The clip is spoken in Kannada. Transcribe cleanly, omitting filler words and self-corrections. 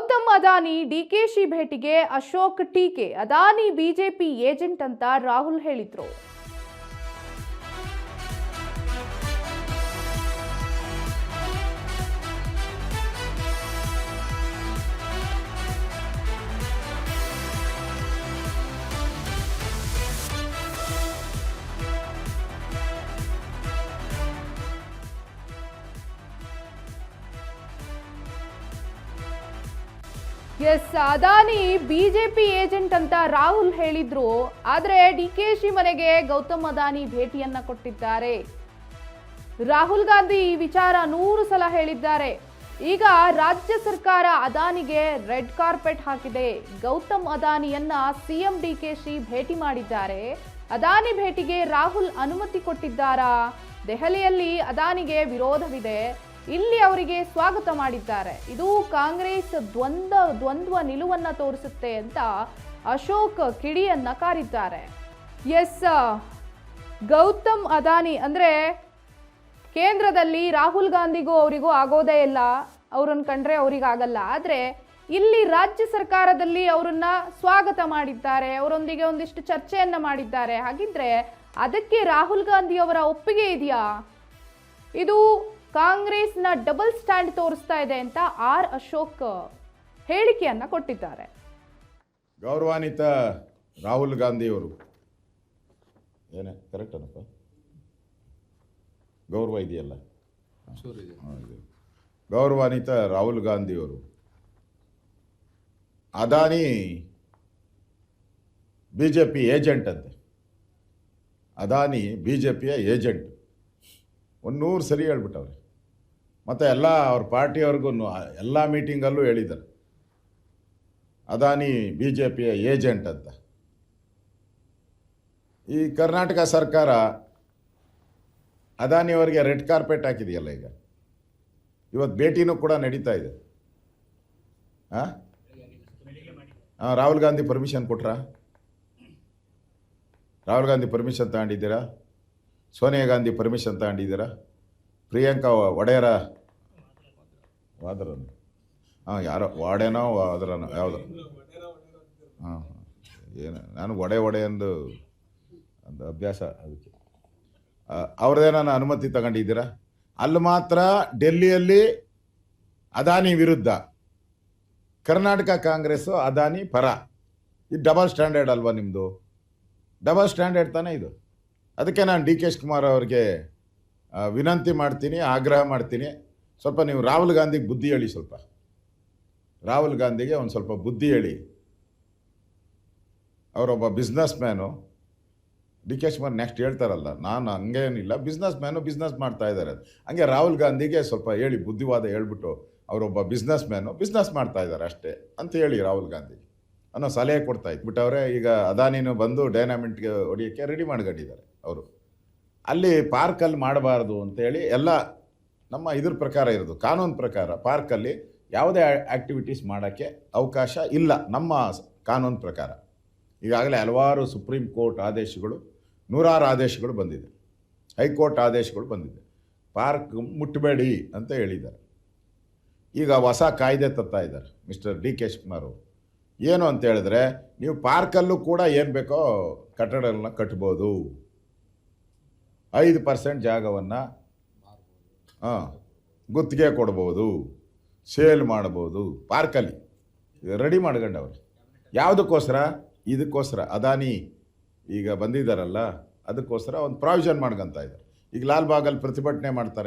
ಗೌತಮ್ ಅದಾನಿ ಡಿಕೆಶಿ ಭೇಟಿಗೆ ಅಶೋಕ್ ಟೀಕೆ. ಅದಾನಿ ಬಿಜೆಪಿ ಏಜೆಂಟ್ ಅಂತ ರಾಹುಲ್ ಹೇಳಿದ್ರು. ಎಸ್, ಅದಾನಿ ಬಿಜೆಪಿ ಏಜೆಂಟ್ ಅಂತ ರಾಹುಲ್ ಹೇಳಿದ್ರು. ಆದ್ರೆ ಡಿಕೆಶಿ ಮನೆಗೆ ಗೌತಮ್ ಅದಾನಿ ಭೇಟಿಯನ್ನ ಕೊಟ್ಟಿದ್ದಾರೆ. ರಾಹುಲ್ ಗಾಂಧಿ ಈ ವಿಚಾರ 100 ಸಲ ಹೇಳಿದ್ದಾರೆ. ಈಗ ರಾಜ್ಯ ಸರ್ಕಾರ ಅದಾನಿಗೆ ರೆಡ್ ಕಾರ್ಪೆಟ್ ಹಾಕಿದೆ. ಗೌತಮ್ ಅದಾನಿಯನ್ನ ಸಿಎಂ ಡಿಕೆಶಿ ಭೇಟಿ ಮಾಡಿದ್ದಾರೆ. ಅದಾನಿ ಭೇಟಿಗೆ ರಾಹುಲ್ ಅನುಮತಿ ಕೊಟ್ಟಿದ್ದಾರಾ? ದೆಹಲಿಯಲ್ಲಿ ಅದಾನಿಗೆ ವಿರೋಧವಿದೆ, ಇಲ್ಲಿ ಅವರಿಗೆ ಸ್ವಾಗತ ಮಾಡಿದ್ದಾರೆ. ಇದು ಕಾಂಗ್ರೆಸ್ ದ್ವಂದ್ವ ನಿಲುವನ್ನ ತೋರಿಸುತ್ತೆ ಅಂತ ಅಶೋಕ್ ಕಿಡಿಯನ್ನ ಕಾರಿದ್ದಾರೆ. ಎಸ್, ಗೌತಮ್ ಅದಾನಿ ಅಂದ್ರೆ ಕೇಂದ್ರದಲ್ಲಿ ರಾಹುಲ್ ಗಾಂಧಿಗೂ ಅವರಿಗೂ ಆಗೋದೇ ಇಲ್ಲ, ಅವ್ರನ್ನ ಕಂಡ್ರೆ ಅವ್ರಿಗಾಗಲ್ಲ. ಆದ್ರೆ ಇಲ್ಲಿ ರಾಜ್ಯ ಸರ್ಕಾರದಲ್ಲಿ ಅವರನ್ನ ಸ್ವಾಗತ ಮಾಡಿದ್ದಾರೆ, ಅವರೊಂದಿಗೆ ಒಂದಿಷ್ಟು ಚರ್ಚೆಯನ್ನ ಮಾಡಿದ್ದಾರೆ. ಹಾಗಿದ್ರೆ ಅದಕ್ಕೆ ರಾಹುಲ್ ಗಾಂಧಿ ಅವರ ಒಪ್ಪಿಗೆ ಇದೆಯಾ? ಇದು ಕಾಂಗ್ರೆಸ್ನ ಡಬಲ್ ಸ್ಟ್ಯಾಂಡ್ ತೋರಿಸ್ತಾ ಇದೆ ಅಂತ ಆರ್ ಅಶೋಕ್ ಹೇಳಿಕೆಯನ್ನ ಕೊಟ್ಟಿದ್ದಾರೆ. ಗೌರವಾನ್ವಿತ ರಾಹುಲ್ ಗಾಂಧಿಯವರು, ಏನೇ ಕರೆಕ್ಟ್ ಅನ್ನಪ್ಪ, ಗೌರವ ಇದೆಯಲ್ಲ, ಗೌರವಾನ್ವಿತ ರಾಹುಲ್ ಗಾಂಧಿಯವರು, ಅದಾನಿ ಬಿಜೆಪಿ ಏಜೆಂಟ್ ಅಂತೆ. ಅದಾನಿ ಬಿಜೆಪಿಯ ಏಜೆಂಟ್ 100 ಸರಿ ಹೇಳ್ಬಿಟ್ಟವ್ರೆ. ಮತ್ತು ಎಲ್ಲ ಅವ್ರ ಪಾರ್ಟಿಯವ್ರಿಗೂ ಎಲ್ಲ ಮೀಟಿಂಗಲ್ಲೂ ಹೇಳಿದ್ದಾರೆ ಅದಾನಿ ಬಿಜೆಪಿಯ ಏಜೆಂಟ್ ಅಂತ. ಈ ಕರ್ನಾಟಕ ಸರ್ಕಾರ ಅದಾನಿಯವರಿಗೆ ರೆಡ್ ಕಾರ್ಪೆಟ್ ಹಾಕಿದೆಯಲ್ಲ. ಈಗ ಇವತ್ತು ಭೇಟಿನೂ ಕೂಡ ನಡೀತಾ ಇದೆ. ರಾಹುಲ್ ಗಾಂಧಿ ಪರ್ಮಿಷನ್ ಕೊಟ್ರಾ? ರಾಹುಲ್ ಗಾಂಧಿ ಪರ್ಮಿಷನ್ ತಗೊಂಡಿದ್ದೀರಾ? ಸೋನಿಯಾ ಗಾಂಧಿ ಪರ್ಮಿಷನ್ ತಗೊಂಡಿದ್ದೀರಾ? ಪ್ರಿಯಾಂಕಾ ಒಡೆಯರ ವಾದ್ರನು ಯಾರೋ ವಾಡೆನೋ ವಾದ್ರನೋ ಯಾವುದು ಏನು, ನಾನು ಒಡೆ ಅಂದು ಒಂದು ಅಭ್ಯಾಸ, ಅದಕ್ಕೆ ಅವ್ರದ್ದೇನ ಅನುಮತಿ ತಗೊಂಡಿದ್ದೀರಾ? ಅಲ್ಲಿ ಮಾತ್ರ ಡೆಲ್ಲಿಯಲ್ಲಿ ಅದಾನಿ ವಿರುದ್ಧ, ಕರ್ನಾಟಕ ಕಾಂಗ್ರೆಸ್ಸು ಅದಾನಿ ಪರ. ಇದು ಡಬಲ್ ಸ್ಟ್ಯಾಂಡರ್ಡ್ ಅಲ್ವಾ ನಿಮ್ಮದು? ಡಬಲ್ ಸ್ಟ್ಯಾಂಡರ್ಡ್ ತಾನೇ ಇದು. ಅದಕ್ಕೆ ನಾನು ಡಿ ಕೆ ಶಿವಕುಮಾರ್ ಅವ್ರಿಗೆ ವಿನಂತಿ ಮಾಡ್ತೀನಿ, ಆಗ್ರಹ ಮಾಡ್ತೀನಿ, ಸ್ವಲ್ಪ ನೀವು ರಾಹುಲ್ ಗಾಂಧಿಗೆ ಬುದ್ಧಿ ಹೇಳಿ. ಸ್ವಲ್ಪ ರಾಹುಲ್ ಗಾಂಧಿಗೆ ಒಂದು ಸ್ವಲ್ಪ ಬುದ್ಧಿ ಹೇಳಿ. ಅವರೊಬ್ಬ business man. D K Shivakumar next ಹೇಳ್ತಾರಲ್ಲ, ನಾನು ಹಂಗೇನಿಲ್ಲ, ಬಿಸ್ನೆಸ್ ಮ್ಯಾನು, ಬಿಸ್ನೆಸ್ ಮಾಡ್ತಾ ಇದ್ದಾರೆ. ಹಂಗೆ ರಾಹುಲ್ ಗಾಂಧಿಗೆ ಸ್ವಲ್ಪ ಹೇಳಿ, ಬುದ್ಧಿವಾದ ಹೇಳ್ಬಿಟ್ಟು, ಅವರೊಬ್ಬ ಬಿಸ್ನೆಸ್ ಮ್ಯಾನು, ಬಿಸ್ನೆಸ್ ಮಾಡ್ತಾ ಇದ್ದಾರೆ ಅಷ್ಟೇ ಅಂತ ಹೇಳಿ ರಾಹುಲ್ ಗಾಂಧಿ ಅನ್ನೋ ಸಲಹೆ ಕೊಡ್ತಾ ಇದ್ಬಿಟ್ಟವ್ರೆ. ಈಗ ಅದಾನಿನೂ ಬಂದು ಡೈನಾಮಿಟ್ಗೆ ಹೊಡಿಯೋಕ್ಕೆ ರೆಡಿ ಮಾಡ್ಕೊಂಡಿದ್ದಾರೆ ಅವರು. ಅಲ್ಲಿ ಪಾರ್ಕಲ್ಲಿ ಮಾಡಬಾರ್ದು ಅಂತೇಳಿ ಎಲ್ಲ ನಮ್ಮ ಇದ್ರ ಪ್ರಕಾರ ಇರೋದು, ಕಾನೂನು ಪ್ರಕಾರ ಪಾರ್ಕಲ್ಲಿ ಯಾವುದೇ ಆ್ಯಕ್ಟಿವಿಟೀಸ್ ಮಾಡೋಕ್ಕೆ ಅವಕಾಶ ಇಲ್ಲ ನಮ್ಮ ಕಾನೂನು ಪ್ರಕಾರ. ಈಗಾಗಲೇ ಹಲವಾರು ಸುಪ್ರೀಂ ಕೋರ್ಟ್ ಆದೇಶಗಳು, 100 ಆದೇಶಗಳು ಬಂದಿದೆ, ಹೈಕೋರ್ಟ್ ಆದೇಶಗಳು ಬಂದಿದೆ. ಪಾರ್ಕ್ ಮುಟ್ಟಬೇಡಿ ಅಂತ ಹೇಳಿದ್ದಾರೆ. ಈಗ ಹೊಸ ಕಾಯ್ದೆ ತರ್ತಾ ಇದ್ದಾರೆ ಮಿಸ್ಟರ್ ಡಿ ಕೆ ಶಿವಕುಮಾರ್ ಅವರು. ಏನು ಅಂತ ಹೇಳಿದ್ರೆ, ನೀವು ಪಾರ್ಕಲ್ಲೂ ಕೂಡ ಏನು ಬೇಕೋ ಕಟ್ಟಡಗಳನ್ನ ಕಟ್ಬೋದು, 5% ಜಾಗವನ್ನು ಗುತ್ತಿಗೆ ಕೊಡ್ಬೋದು, ಸೇಲ್ ಮಾಡ್ಬೋದು ಪಾರ್ಕಲ್ಲಿ. ರೆಡಿ ಮಾಡ್ಕೊಂಡವ್ರೆ. ಯಾವುದಕ್ಕೋಸ್ಕರ? ಇದಕ್ಕೋಸ್ಕರ ಅದಾನಿ ಈಗ ಬಂದಿದ್ದಾರಲ್ಲ, ಅದಕ್ಕೋಸ್ಕರ ಒಂದು ಪ್ರಾವಿಷನ್ ಮಾಡ್ಕೊತಾ ಇದ್ದಾರೆ. ಈಗ ಲಾಲ್ಬಾಗಲ್ಲಿ ಪ್ರತಿಭಟನೆ ಮಾಡ್ತಾರೆ.